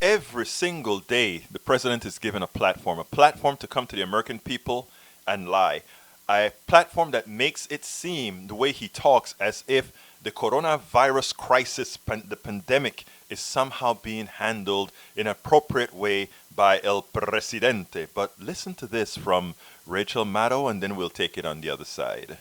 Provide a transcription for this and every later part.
Every single day, the president is given a platform to come to the American people and lie. A platform that makes it seem, the way he talks, as if the coronavirus crisis, the pandemic, is somehow being handled in an appropriate way by El Presidente. But listen to this from Rachel Maddow, and then we'll take it on the other side.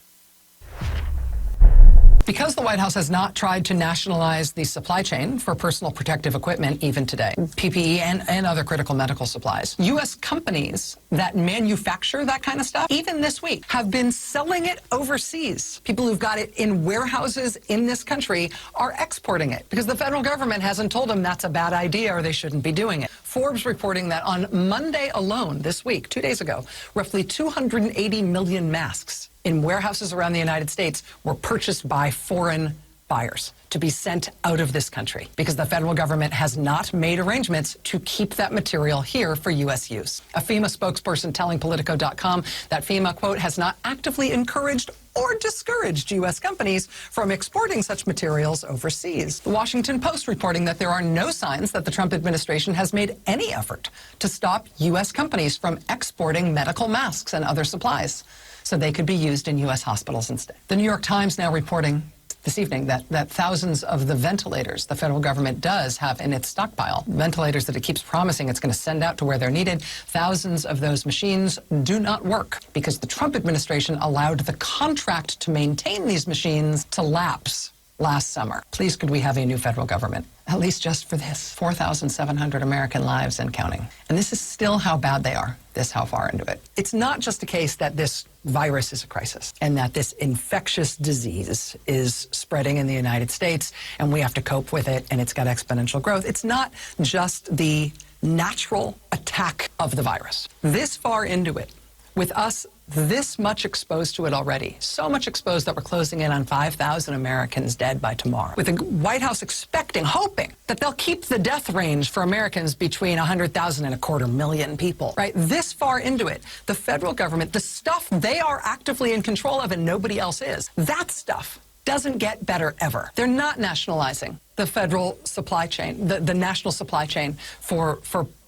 Because the White House has not tried to nationalize the supply chain for personal protective equipment even today, PPE and other critical medical supplies, U.S. companies that manufacture that kind of stuff, even this week, have been selling it overseas. People who've got it in warehouses in this country are exporting it because the federal government hasn't told them that's a bad idea or they shouldn't be doing it. Forbes reporting that on Monday alone, this week, 2 days ago, roughly 280 million masks in warehouses around the United States were purchased by foreign buyers to be sent out of this country because the federal government has not made arrangements to keep that material here for U.S. use. A FEMA spokesperson telling Politico.com that FEMA, quote, has not actively encouraged or discouraged U.S. companies from exporting such materials overseas. The Washington Post reporting that there are no signs that the Trump administration has made any effort to stop U.S. companies from exporting medical masks and other supplies so they could be used in U.S. hospitals instead. The New York Times now reporting this evening that thousands of the ventilators the federal government does have in its stockpile, ventilators that it keeps promising it's going to send out to where they're needed, thousands of those machines do not work because the Trump administration allowed the contract to maintain these machines to lapse last summer. Please, could we have a new federal government? At least just for this. 4,700 American lives and counting. And this is still how bad they are, this how far into it. It's not just a case that this virus is a crisis and that this infectious disease is spreading in the United States and we have to cope with it and it's got exponential growth. It's not just the natural attack of the virus. This far into it, with us this much exposed to it already, so much exposed that we're closing in on 5,000 Americans dead by tomorrow, with the White House expecting, hoping that they'll keep the death range for Americans between 100,000 and 250,000 people, right? This far into it, the federal government, the stuff they are actively in control of and nobody else is, that stuff doesn't get better ever. They're not nationalizing the federal supply chain, the national supply chain for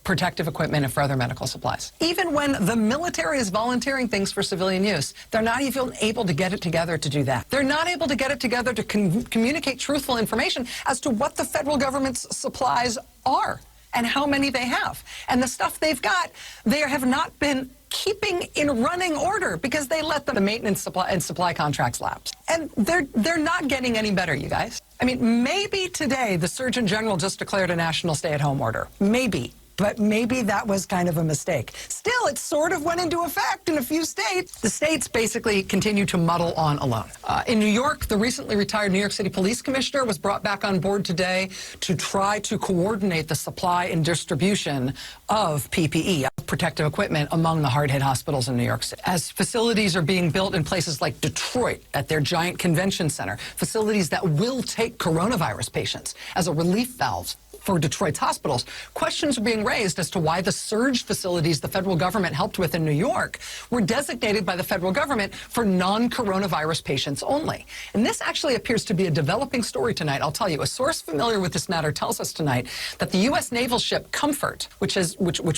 protective equipment and for other medical supplies. Even when the military is volunteering things for civilian use, they're not even able to get it together to do that. They're not able to get it together to communicate truthful information as to what the federal government's supplies are and how many they have. And the stuff they've got, they have not been keeping in running order because they let the maintenance supply contracts lapse. And they're not getting any better, you guys. I mean, maybe today the Surgeon General just declared a national stay-at-home order. Maybe. But maybe that was kind of a mistake. Still, it sort of went into effect in a few states. The states basically continue to muddle on alone. In New York, the recently retired New York City Police Commissioner was brought back on board today to try to coordinate the supply and distribution of PPE, protective equipment, among the hard-hit hospitals in New York City. As facilities are being built in places like Detroit at their giant convention center, facilities that will take coronavirus patients as a relief valve for Detroit's hospitals, questions are being raised as to why the surge facilities the federal government helped with in New York were designated by the federal government for non-coronavirus patients only. And this actually appears to be a developing story tonight. I'll tell you, a source familiar with this matter tells us tonight that the U.S. naval ship Comfort, which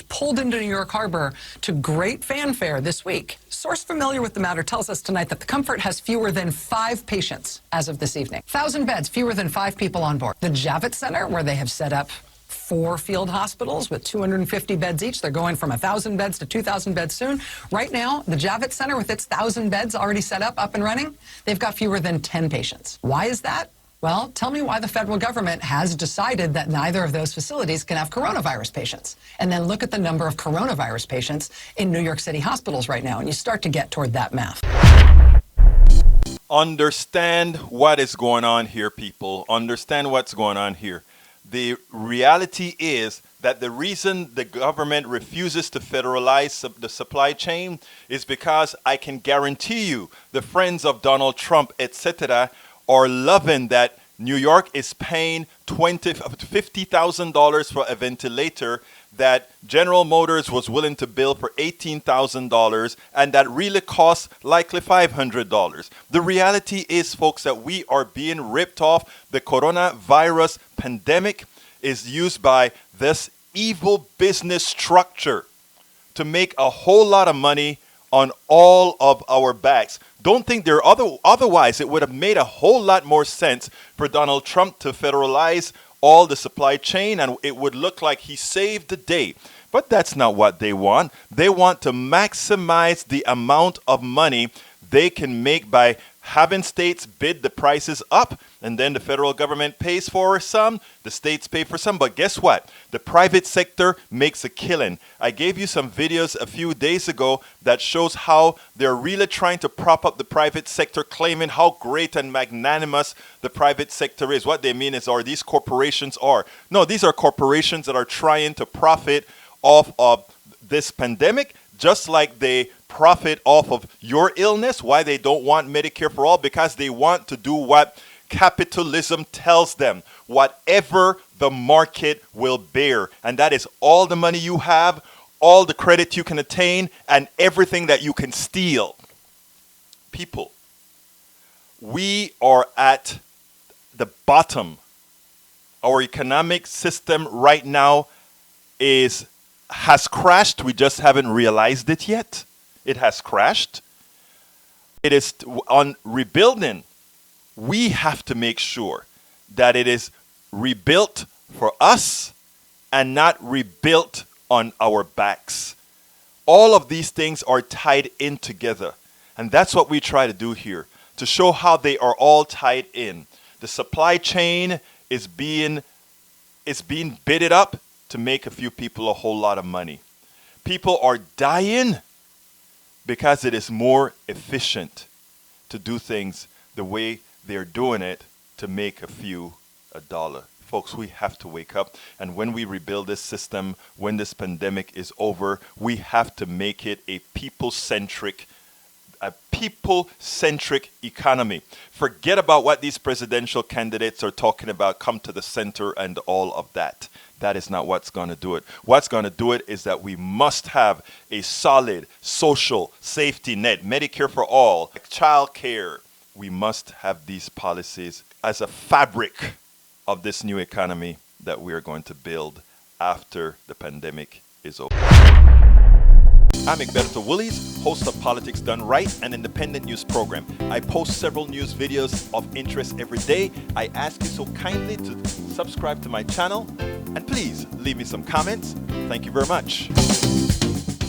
pulled into New York Harbor to great fanfare this week, source familiar with the matter tells us tonight that the Comfort has fewer than 5 patients as of this evening. 1,000 beds, fewer than 5 people on board. The Javits Center, where they have set up 4 field hospitals with 250 beds each. They're going from 1,000 beds to 2,000 beds soon. Right now, the Javits Center, with its 1,000 beds already set up and running, they've got fewer than 10 patients. Why is that? Well, tell me why the federal government has decided that neither of those facilities can have coronavirus patients. And then look at the number of coronavirus patients in New York City hospitals right now, and you start to get toward that math. Understand what is going on here, people. Understand what's going on here. The reality is that the reason the government refuses to federalize the supply chain is because I can guarantee you the friends of Donald Trump, etc., are loving that New York is paying $50,000 for a ventilator that General Motors was willing to build for $18,000 and that really costs likely $500. The reality is, folks, that we are being ripped off. The coronavirus pandemic is used by this evil business structure to make a whole lot of money on all of our backs. Don't think they're otherwise. It would have made a whole lot more sense for Donald Trump to federalize all the supply chain, and it would look like he saved the day. But that's not what they want. They want to maximize the amount of money they can make by having states bid the prices up, and then the federal government pays for some, the states pay for some. But guess what? The private sector makes a killing. I gave you some videos a few days ago that shows how they're really trying to prop up the private sector, claiming how great and magnanimous the private sector is. What they mean is, or these corporations are. No, these are corporations that are trying to profit off of this pandemic, just like they profit off of your illness. Why they don't want Medicare for all? Because they want to do what capitalism tells them, whatever the market will bear. And that is all the money you have, all the credit you can attain, and everything that you can steal. People, we are at the bottom. Our economic system right now has crashed. We just haven't realized it yet. It has crashed. It is on rebuilding. We have to make sure that it is rebuilt for us and not rebuilt on our backs. All of these things are tied in together. And that's what we try to do here, to show how they are all tied in. The supply chain is being bidded up to make a few people a whole lot of money. People are dying because it is more efficient to do things the way they're doing it to make a dollar. Folks, we have to wake up. And when we rebuild this system, when this pandemic is over, we have to make it a people-centric economy. Forget about what these presidential candidates are talking about, come to the center and all of that. That is not what's going to do it. What's going to do it is that we must have a solid social safety net, Medicare for all, child care. We must have these policies as a fabric of this new economy that we are going to build after the pandemic is over. I'm Egberto Willies, host of Politics Done Right, an independent news program. I post several news videos of interest every day. I ask you so kindly to subscribe to my channel, and please leave me some comments. Thank you very much.